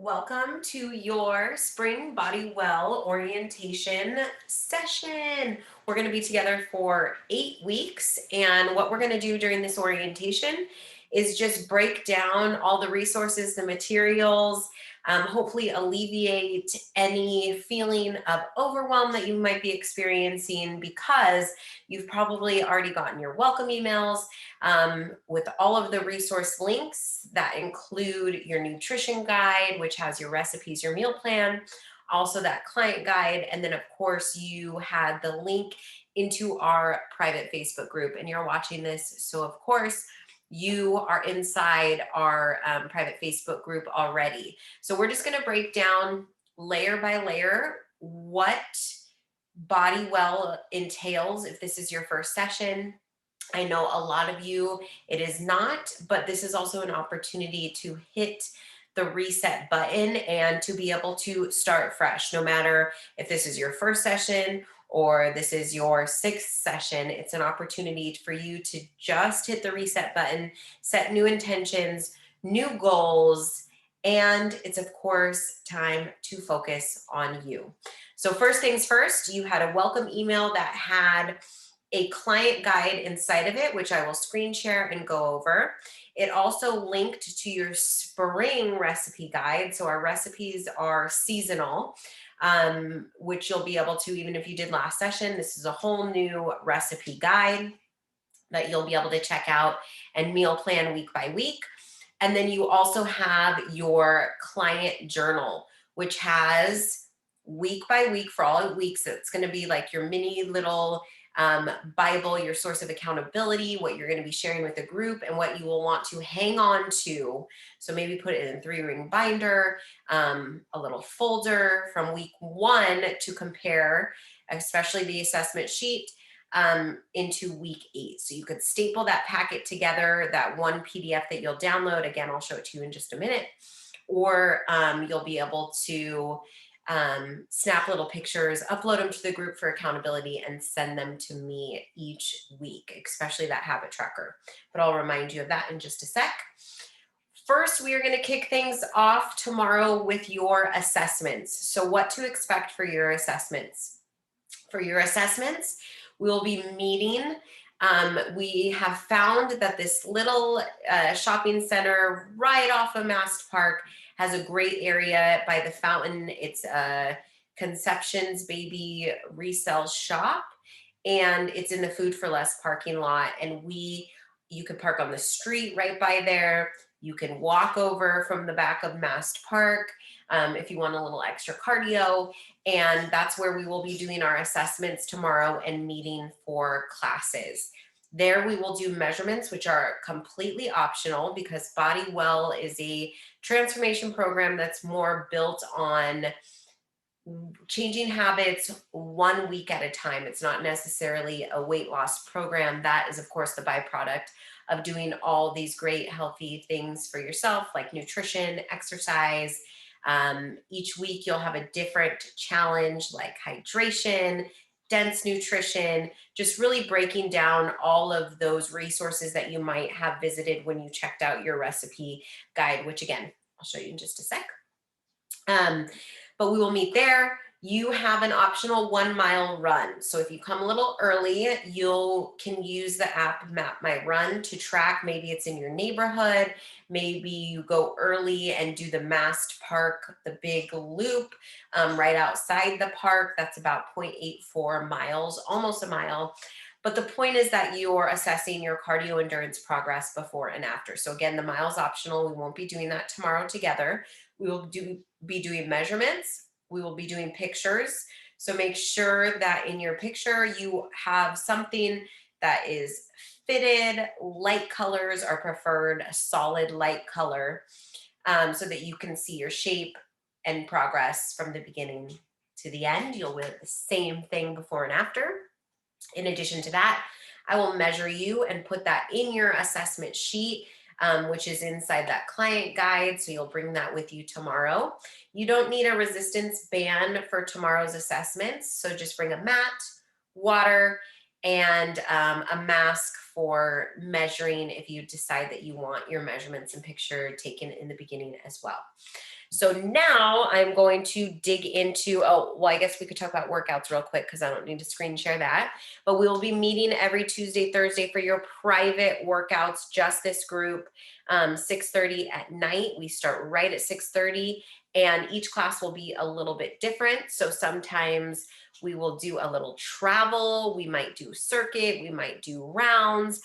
Welcome to your Spring Body Well orientation session. We're going to be together for 8 weeks, and what we're going to do during this orientation is just break down all the resources, the materials, hopefully alleviate any feeling of overwhelm that you might be experiencing because you've probably already gotten your welcome emails with all of the resource links that include your nutrition guide, which has your recipes, your meal plan, also that client guide. And then, of course, you had the link into our private Facebook group, and you're watching this. So, of course, you are inside our private Facebook group already. So, we're just going to break down layer by layer what Body Well entails if this is your first session. I know a lot of you, it is not, but this is also an opportunity to hit the reset button and to be able to start fresh. No matter if this is your first session or this is your sixth session, it's an opportunity for you to just hit the reset button, set new intentions, new goals, and it's, of course, time to focus on you. So, first things first, you had a welcome email that had a client guide inside of it, which I will screen share and go over. It also linked to your spring recipe guide. So our recipes are seasonal, which you'll be able to, even if you did last session, this is a whole new recipe guide that you'll be able to check out and meal plan week by week. And then you also have your client journal, which has week by week for all 8 weeks. It's going to be like your mini little Bible, your source of accountability, what you're going to be sharing with the group, and what you will want to hang on to. So maybe put it in a 3-ring binder, a little folder from week 1 to compare, especially the assessment sheet, into week 8. So you could staple that packet together, that one PDF that you'll download. Again, I'll show it to you in just a minute. Or you'll be able to snap little pictures, upload them to the group for accountability, and send them to me each week, especially that habit tracker. But I'll remind you of that in just a sec. First, we are going to kick things off tomorrow with your assessments. So, what to expect for your assessments? For your assessments, we will be meeting. We have found that this little shopping center right off of Mast Park has a great area by the fountain. It's a Conceptions Baby resale shop, and it's in the Food for Less parking lot. And you could park on the street right by there. You can walk over from the back of Mast Park if you want a little extra cardio. And that's where we will be doing our assessments tomorrow and meeting for classes. There we will do measurements, which are completely optional because Body Well is a transformation program that's more built on changing habits 1 week at a time. It's not necessarily a weight loss program. That is, of course, the byproduct of doing all these great healthy things for yourself, like nutrition, exercise. Each week, you'll have a different challenge like hydration, dense nutrition, just really breaking down all of those resources that you might have visited when you checked out your recipe guide, which again, I'll show you in just a sec. Um, but we will meet there. You have an optional 1 mile run. So if you come a little early, you can use the app Map My Run to track. Maybe it's in your neighborhood. Maybe you go early and do the Mast Park, the big loop right outside the park. That's about 0.84 miles, almost a mile. But the point is that you're assessing your cardio endurance progress before and after. So again, the miles optional. We won't be doing that tomorrow together. We will be doing measurements. We will be doing pictures. So make sure that in your picture you have something that is fitted. Light colors are preferred, a solid light color, so that you can see your shape and progress from the beginning to the end. You'll wear the same thing before and after. In addition to that, I will measure you and put that in your assessment sheet, which is inside that client guide. So you'll bring that with you tomorrow. You don't need a resistance band for tomorrow's assessments. So just bring a mat, water, and a mask for measuring if you decide that you want your measurements and picture taken in the beginning as well. So now I'm going to dig into, oh, well, I guess we could talk about workouts real quick because I don't need to screen share that. But we will be meeting every Tuesday, Thursday for your private workouts, just this group, 6:30 at night. We start right at 6:30, and each class will be a little bit different. So sometimes we will do a little travel, we might do circuit, we might do rounds.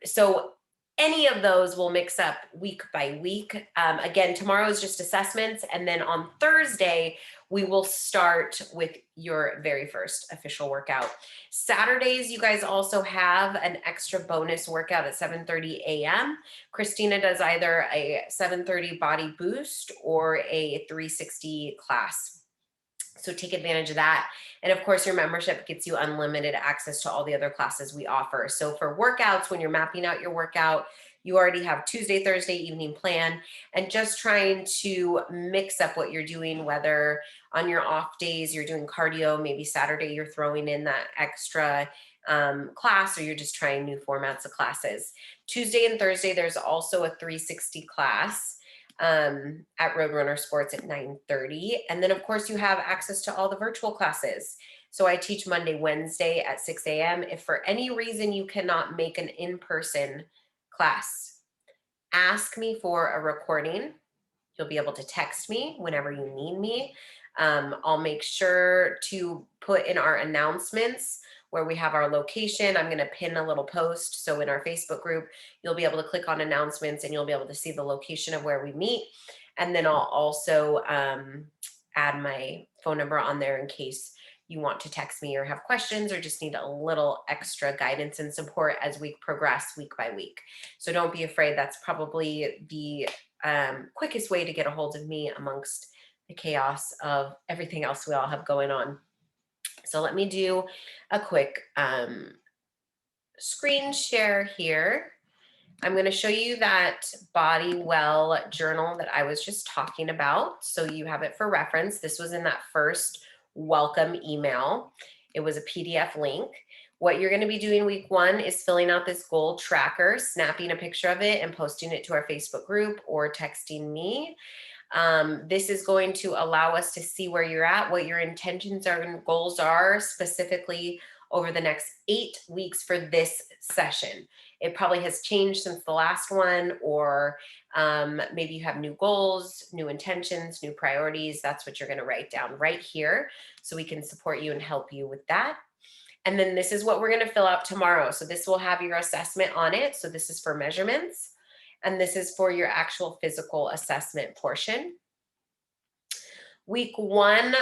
So any of those will mix up week by week. Again, tomorrow is just assessments. And then on Thursday, we will start with your very first official workout. Saturdays, you guys also have an extra bonus workout at 7:30 a.m. Christina does either a 7:30 body boost or a 360 class. So take advantage of that. And of course, your membership gets you unlimited access to all the other classes we offer. So for workouts, when you're mapping out your workout, you already have Tuesday, Thursday evening plan, and just trying to mix up what you're doing, whether on your off days you're doing cardio, maybe Saturday you're throwing in that extra class, or you're just trying new formats of classes. Tuesday and Thursday, there's also a 360 class at Roadrunner Sports at 9:30. And then of course you have access to all the virtual classes. So I teach Monday, Wednesday at 6 a.m. If for any reason you cannot make an in-person class, ask me for a recording. You'll be able to text me whenever you need me. I'll make sure to put in our announcements where we have our location. I'm going to pin a little post. So in our Facebook group, you'll be able to click on announcements and you'll be able to see the location of where we meet. And then I'll also add my phone number on there in case you want to text me or have questions or just need a little extra guidance and support as we progress week by week. So don't be afraid. That's probably the quickest way to get a hold of me amongst the chaos of everything else we all have going on. So let me do a quick screen share here. I'm going to show you that Body Well journal that I was just talking about. So you have it for reference. This was in that first welcome email. It was a PDF link. What you're going to be doing week 1 is filling out this goal tracker, snapping a picture of it and posting it to our Facebook group or texting me. This is going to allow us to see where you're at, what your intentions are and goals are specifically over the next 8 weeks for this session. It probably has changed since the last one, or maybe you have new goals, new intentions, new priorities. That's what you're going to write down right here so we can support you and help you with that. And then this is what we're going to fill out tomorrow. So this will have your assessment on it. So this is for measurements, and this is for your actual physical assessment portion. Week 1,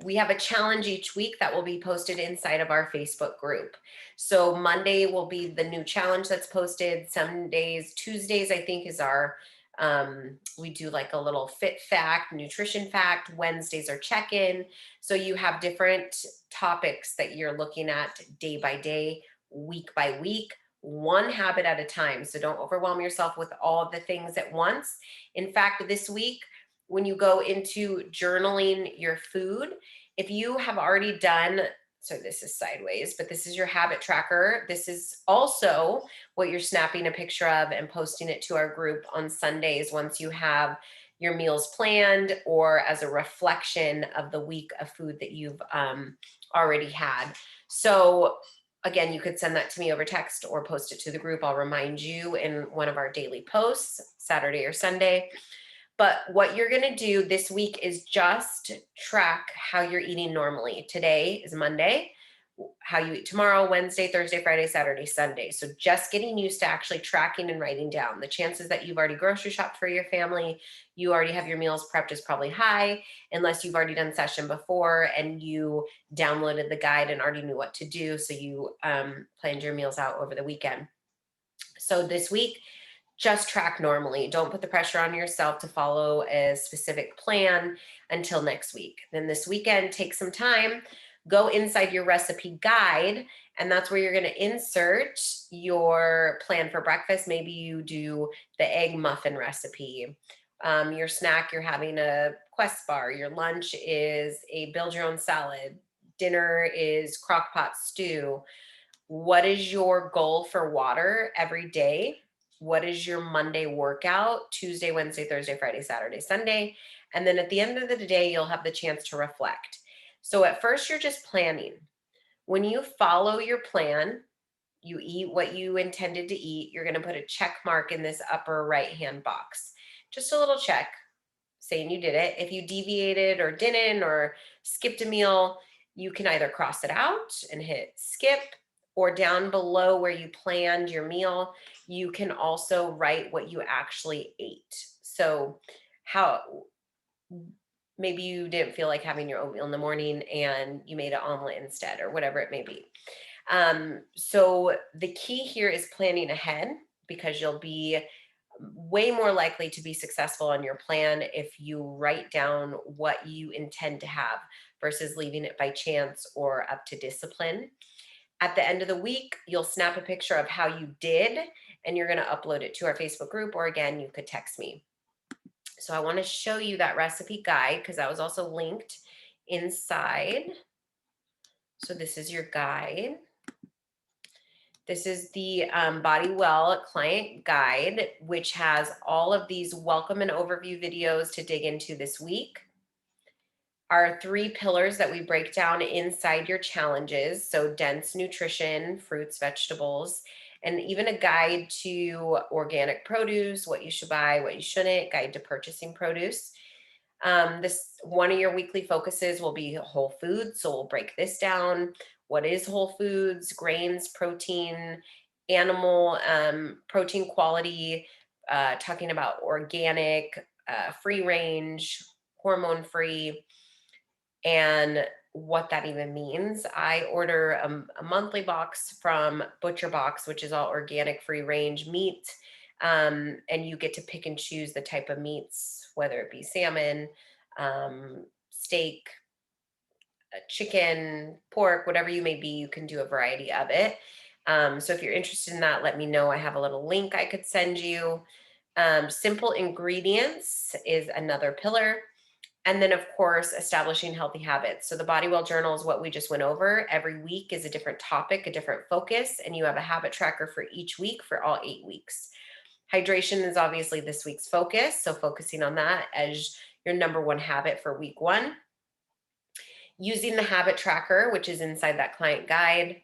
we have a challenge each week that will be posted inside of our Facebook group. So Monday will be the new challenge that's posted. Some days, Tuesdays, I think is our, we do like a little fit fact, nutrition fact. Wednesdays are check-in. So you have different topics that you're looking at day by day, week by week, one habit at a time. So don't overwhelm yourself with all of the things at once. In fact, this week, when you go into journaling your food, if you have already done, so this is sideways, but this is your habit tracker. This is also what you're snapping a picture of and posting it to our group on Sundays once you have your meals planned or as a reflection of the week of food that you've already had. So again, you could send that to me over text or post it to the group. I'll remind you in one of our daily posts, Saturday or Sunday. But what you're going to do this week is just track how you're eating normally. Today is Monday, how you eat tomorrow, Wednesday, Thursday, Friday, Saturday, Sunday. So just getting used to actually tracking and writing down. The chances that you've already grocery shopped for your family, you already have your meals prepped is probably high, unless you've already done session before and you downloaded the guide and already knew what to do. So you planned your meals out over the weekend. So this week, just track normally. Don't put the pressure on yourself to follow a specific plan until next week. Then this weekend, take some time, go inside your recipe guide, and that's where you're going to insert your plan for breakfast. Maybe you do the egg muffin recipe. Your snack, you're having a Quest bar. Your lunch is a build your own salad. Dinner is crock pot stew. What is your goal for water every day? what is your Monday workout, Tuesday, Wednesday, Thursday, Friday, Saturday, Sunday. And then at the end of the day, you'll have the chance to reflect. So at first, you're just planning. When you follow your plan, you eat what you intended to eat, you're going to put a check mark in this upper right hand box. Just a little check saying you did it. If you deviated or didn't or skipped a meal, you can either cross it out and hit skip, or down below where you planned your meal, you can also write what you actually ate. So, how maybe you didn't feel like having your oatmeal in the morning and you made an omelet instead, or whatever it may be. So the key here is planning ahead, because you'll be way more likely to be successful on your plan if you write down what you intend to have versus leaving it by chance or up to discipline. At the end of the week, you'll snap a picture of how you did and you're going to upload it to our Facebook group, or again, you could text me. So I want to show you that recipe guide because that was also linked inside. So this is your guide. This is the Body Well client guide, which has all of these welcome and overview videos to dig into this week. Our 3 pillars that we break down inside your challenges. So dense nutrition, fruits, vegetables, and even a guide to organic produce, what you should buy, what you shouldn't, guide to purchasing produce. This one of your weekly focuses will be whole foods. So we'll break this down. What is whole foods, grains, protein, animal protein quality, talking about organic, free range, hormone free, and what that even means. I order a monthly box from Butcher Box, which is all organic, free range meat. And you get to pick and choose the type of meats, whether it be salmon, steak, chicken, pork, whatever you may be, you can do a variety of it. So if you're interested in that, let me know. I have a little link I could send you. Simple ingredients is another pillar. And then, of course, establishing healthy habits. So the Body Well Journal is what we just went over. Every week is a different topic, a different focus, and you have a habit tracker for each week for all 8 weeks. Hydration is obviously this week's focus, so focusing on that as your number 1 habit for week 1. Using the habit tracker, which is inside that client guide.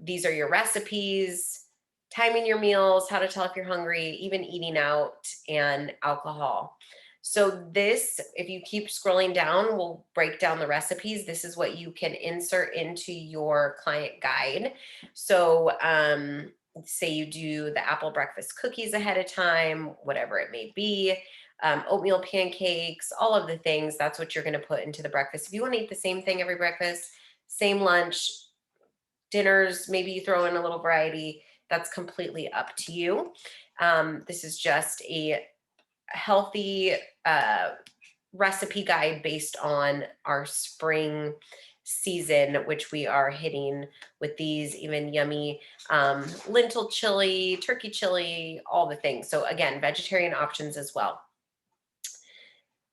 These are your recipes, timing your meals, how to tell if you're hungry, even eating out, and alcohol. So this, if you keep scrolling down, we'll break down the recipes. This is what you can insert into your client guide. So say you do the apple breakfast cookies ahead of time, whatever it may be, oatmeal pancakes, all of the things, that's what you're going to put into the breakfast. If you want to eat the same thing every breakfast, same lunch, dinners, maybe you throw in a little variety, that's completely up to you. This is just a healthy recipe guide based on our spring season, which we are hitting with these even yummy lentil chili, turkey chili, all the things. So again, vegetarian options as well.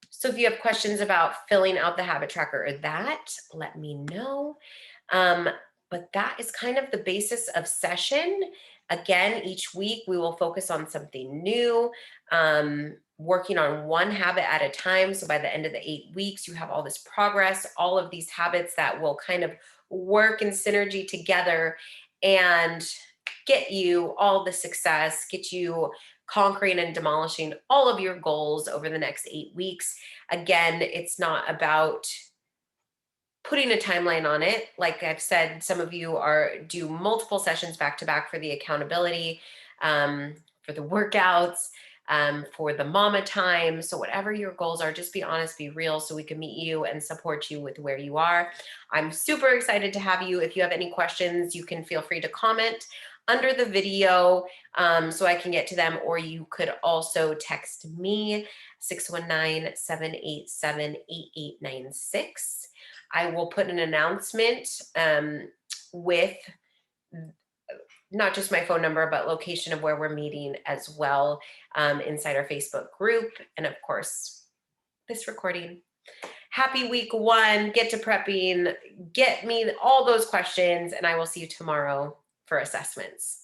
So if you have questions about filling out the habit tracker or that, let me know. But that is kind of the basis of session. Again, each week we will focus on something new, working on one habit at a time. So by the end of the 8 weeks, you have all this progress, all of these habits that will kind of work in synergy together and get you all the success, get you conquering and demolishing all of your goals over the next 8 weeks. Again, it's not about putting a timeline on it. Like I've said, some of you do multiple sessions back to back for the accountability, for the workouts, for the mama time. So whatever your goals are, just be honest, be real, so we can meet you and support you with where you are. I'm super excited to have you. If you have any questions, you can feel free to comment under the video so I can get to them, or you could also text me 619-787-8896. I will put an announcement with not just my phone number, but location of where we're meeting as well inside our Facebook group. And of course, this recording. Happy week 1, get to prepping, get me all those questions, and I will see you tomorrow for assessments.